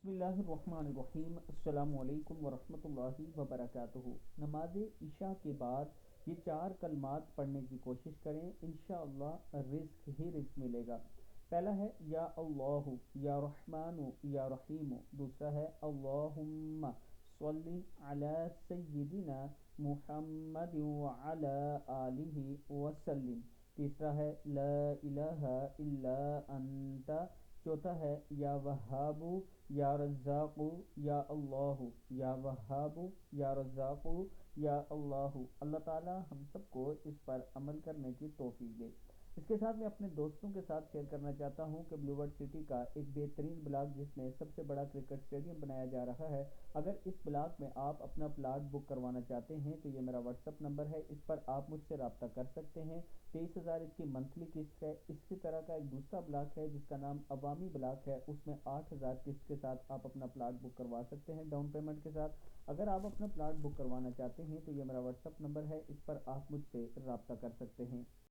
بسم اللہ الرحمن الرحیم، السلام علیکم ورحمۃ اللہ وبرکاتہ۔ نماز عشاء کے بعد یہ چار کلمات پڑھنے کی کوشش کریں، انشاءاللہ رزق ہی رزق ملے گا۔ پہلا ہے یا اللہ یا رحمان یا رحیم، دوسرا ہے اللہم صلی علی سیدنا محمد وعلی آلہ وسلم، تیسرا ہے لا الہ الا انت، چوتھا ہے یا وہاب یا رزاق یا اللہ، یا وہاب یا رزاق یا اللہ۔ اللہ تعالی ہم سب کو اس پر عمل کرنے کی توفیق دے۔ اس کے ساتھ میں اپنے دوستوں کے ساتھ شیئر کرنا چاہتا ہوں کہ بلو ورڈ سٹی کا ایک بہترین بلاک جس میں سب سے بڑا کرکٹ اسٹیڈیم بنایا جا رہا ہے، اگر اس بلاک میں آپ اپنا پلاٹ بک کروانا چاہتے ہیں تو یہ میرا واٹس اپ نمبر ہے، اس پر آپ مجھ سے رابطہ کر سکتے ہیں۔ 23,000 اس کی منتھلی قسط ہے۔ اسی طرح کا ایک دوسرا بلاک ہے جس کا نام عوامی بلاک ہے، اس میں 8,000 قسط کے ساتھ آپ اپنا پلاٹ بک کروا سکتے ہیں ڈاؤن پیمنٹ کے ساتھ۔ اگر آپ اپنا پلاٹ بک کروانا چاہتے ہیں تو یہ میرا واٹس اپ نمبر ہے، اس پر آپ مجھ سے رابطہ کر سکتے ہیں۔